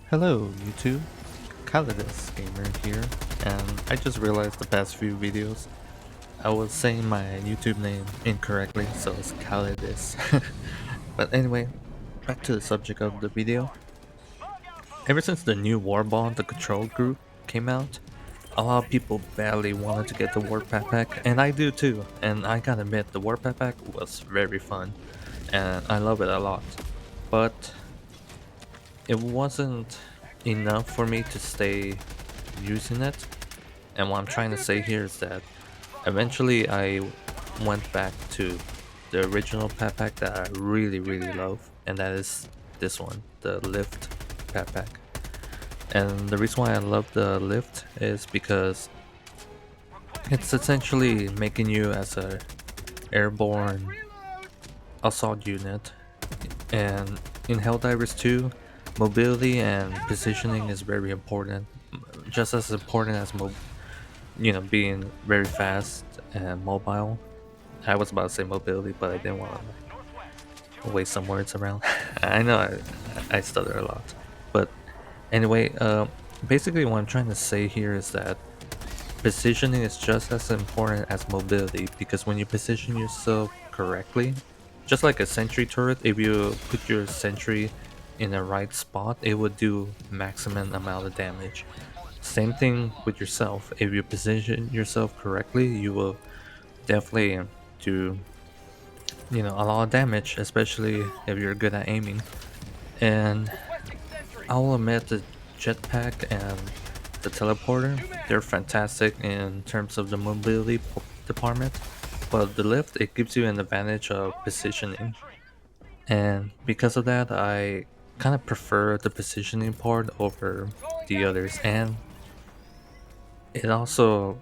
Hello YouTube, Helldivers gamer here, and I just realized the past few videos I was saying my YouTube name incorrectly, so it's Helldivers. But anyway, back to the subject of the video. Ever since the new Warbond, the Control group, came out, a lot of people badly wanted to get the Warpath pack, and I do too. And I gotta admit, the Warpath pack was very fun, and I love it a lot. But it wasn't enough for me to stay using it. And what I'm trying to say here is that eventually I went back to the original pet pack that I really love, and that is this one, the Lift pet pack. And the reason why I love the Lift is because it's essentially making you as a airborne assault unit. And in Helldivers 2, mobility and positioning is very important, just as important as being very fast and mobile. I was about to say mobility, but I didn't want to waste some words around. I know I stutter a lot, but anyway, basically what I'm trying to say here is that positioning is just as important as mobility, because when you position yourself correctly, just like a sentry turret, if you put your sentry in the right spot, it would do maximum amount of damage. Same thing with yourself. If you position yourself correctly, you will definitely do a lot of damage, especially if you're good at aiming. And I'll admit the jetpack and the teleporter, they're fantastic in terms of the mobility department, but the lift, it gives you an advantage of positioning. And because of that, I kind of prefer the positioning part over the others. And it also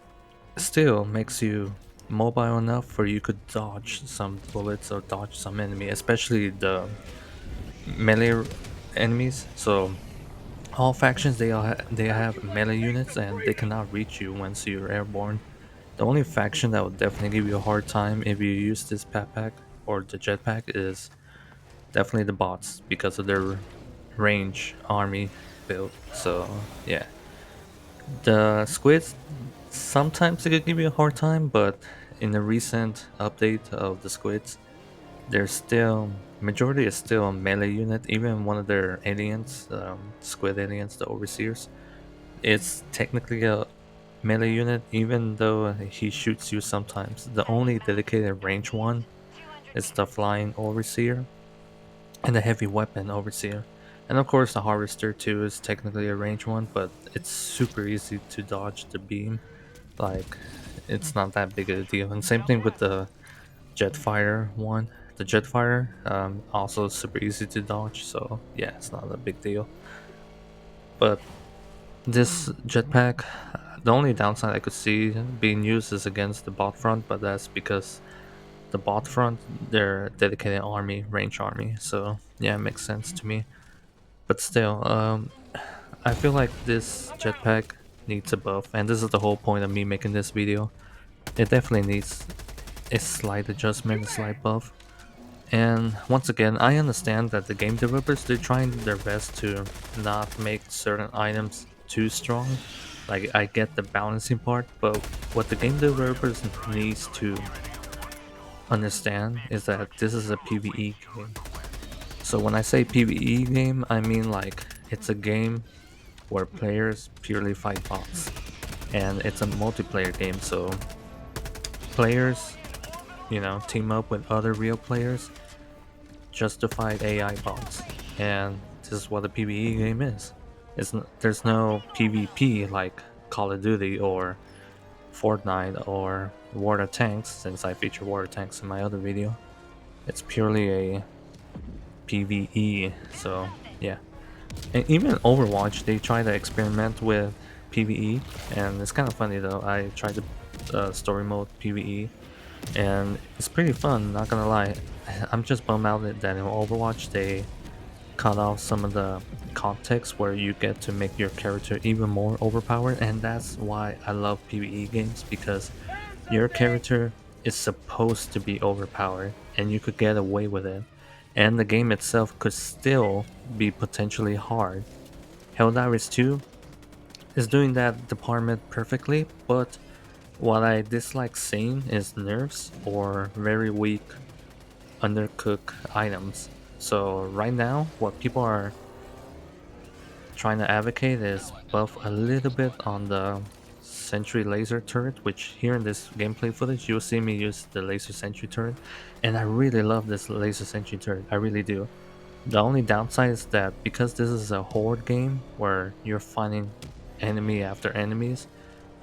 still makes you mobile enough for you could dodge some bullets or dodge some enemy, especially the melee enemies. So all factions, they have melee units and they cannot reach you once you're airborne. The only faction that will definitely give you a hard time if you use this pet pack or the jetpack is definitely the bots, because of their range army build. So yeah, the squids, sometimes they could give you a hard time, but in the recent update of the squids, they're still, majority is still a melee unit. Even one of their aliens, squid aliens, the overseers, it's technically a melee unit, even though he shoots you sometimes. The only dedicated range one is the flying overseer and the heavy weapon overseer. And of course the harvester too is technically a range one, but it's super easy to dodge the beam. Like, it's not that big of a deal. And same thing with the Jetfire one. The Jetfire, also super easy to dodge, so yeah, it's not a big deal. But this jetpack, the only downside I could see being used is against the bot front, but that's because the bot front, they're dedicated army, range army, so yeah, it makes sense to me. But still, I feel like this jetpack needs a buff, and this is the whole point of me making this video. It definitely needs a slight adjustment, a slight buff. And once again, I understand that the game developers, they're trying their best to not make certain items too strong. Like, I get the balancing part, but what the game developers needs to understand is that this is a PvE game. So when I say PvE game, I mean like it's a game where players purely fight bots, and it's a multiplayer game. So players, team up with other real players justified AI bots, and this is what a PvE game is. There's no PvP like Call of Duty or Fortnite or War of Tanks, since I feature War of Tanks in my other video. It's purely a PvE, so yeah. And even Overwatch, they try to experiment with PvE, and it's kind of funny though. I tried the story mode PvE, and it's pretty fun, not gonna lie. I'm just bummed out that in Overwatch they cut off some of the context where you get to make your character even more overpowered, and that's why I love PvE games, because your character is supposed to be overpowered and you could get away with it, and the game itself could still be potentially hard Helldivers 2 is doing that department perfectly, but what I dislike seeing is nerfs or very weak undercooked items. So right now, what people are trying to advocate is buff a little bit on the sentry laser turret, which here in this gameplay footage you'll see me use the laser sentry turret, and I really love this laser sentry turret. I really do. The only downside is that because this is a horde game where you're fighting enemy after enemies,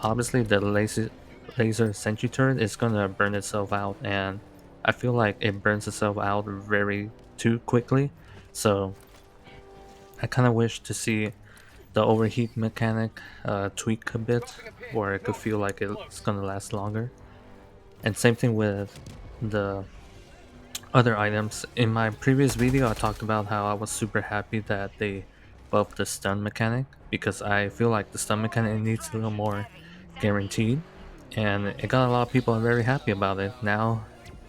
obviously the laser sentry turret is gonna burn itself out, and I feel like it burns itself out very too quickly. So I kind of wish to see the overheat mechanic tweak a bit, where it could feel like it's gonna last longer. And same thing with the other items. In my previous video, I talked about how I was super happy that they buffed the stun mechanic, because I feel like the stun mechanic needs a little more guaranteed, and it got a lot of people very happy about it. Now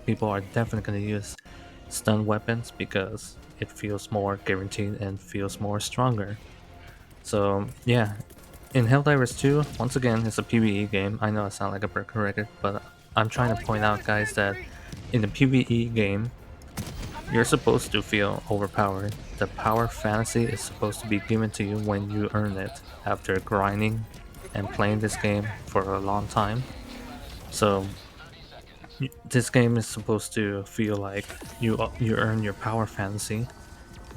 people are definitely going to use stun weapons because it feels more guaranteed and feels more stronger. So yeah, in Helldivers 2, once again, it's a PvE game. I know I sound like a broken record, but I'm trying to point out, guys, that in the PvE game, you're supposed to feel overpowered. The power fantasy is supposed to be given to you when you earn it after grinding and playing this game for a long time. So this game is supposed to feel like you earn your power fantasy,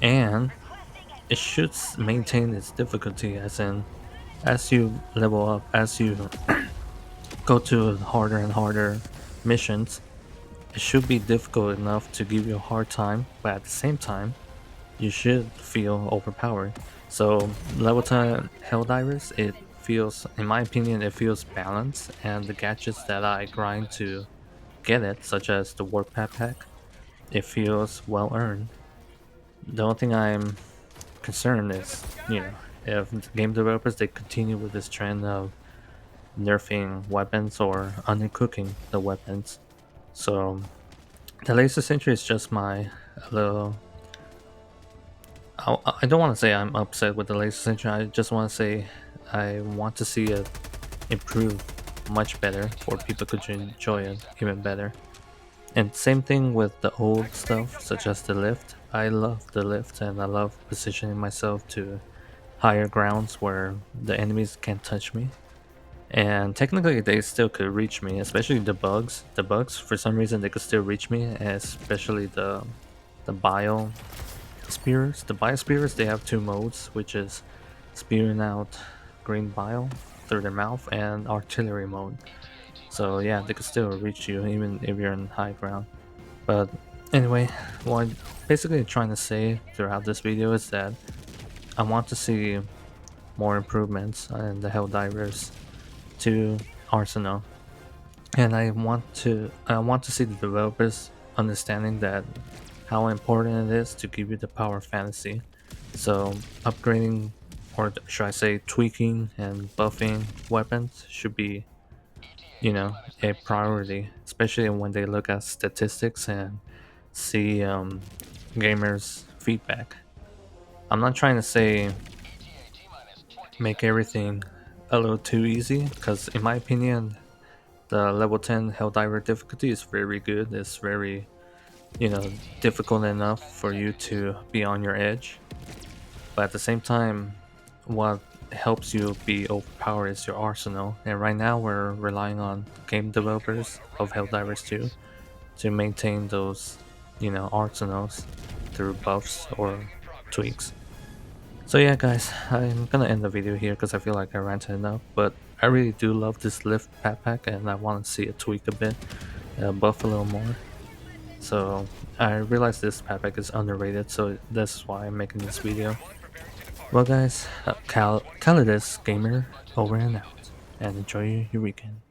and it should maintain its difficulty, as in as you level up, as you go to harder and harder missions, it should be difficult enough to give you a hard time, but at the same time you should feel overpowered. So level 10 Helldivers, it feels, in my opinion, it feels balanced, and the gadgets that I grind to get it, such as the HoverPack, it feels well earned. The only thing I'm concerned is, if the game developers they continue with this trend of nerfing weapons or undercooking the weapons. So the laser sentry is just my little. I don't want to say I'm upset with the laser sentry. I just want to say I want to see it improve much better for people to enjoy it even better. And same thing with the old stuff, such as the lift. I love the lift, and I love positioning myself to higher grounds where the enemies can't touch me. And technically, they still could reach me, especially the bugs. The bugs, for some reason, they could still reach me, especially the bio spears. The bio spears, they have two modes, which is spewing out green bile through their mouth and artillery mode. So yeah, they could still reach you even if you're in high ground. But anyway, what I'm basically trying to say throughout this video is that I want to see more improvements in the Helldivers to Arsenal, and I want to see the developers understanding that how important it is to give you the power fantasy. So upgrading, or should I say tweaking and buffing weapons should be, a priority, especially when they look at statistics and see gamers feedback. I'm not trying to say make everything a little too easy, because in my opinion the level 10 Helldiver difficulty is very good. It's very, difficult enough for you to be on your edge. But at the same time, what helps you be overpowered is your arsenal. And right now we're relying on game developers of Helldivers 2 to maintain those, arsenals through buffs or tweaks. So yeah, guys, I'm gonna end the video here because I feel like I ranted enough. But I really do love this lift pack, and I want to see it tweak a bit, buff a little more. So I realize this pack is underrated, so that's why I'm making this video. Well, guys, Calidus Gamer over and out, and enjoy your weekend.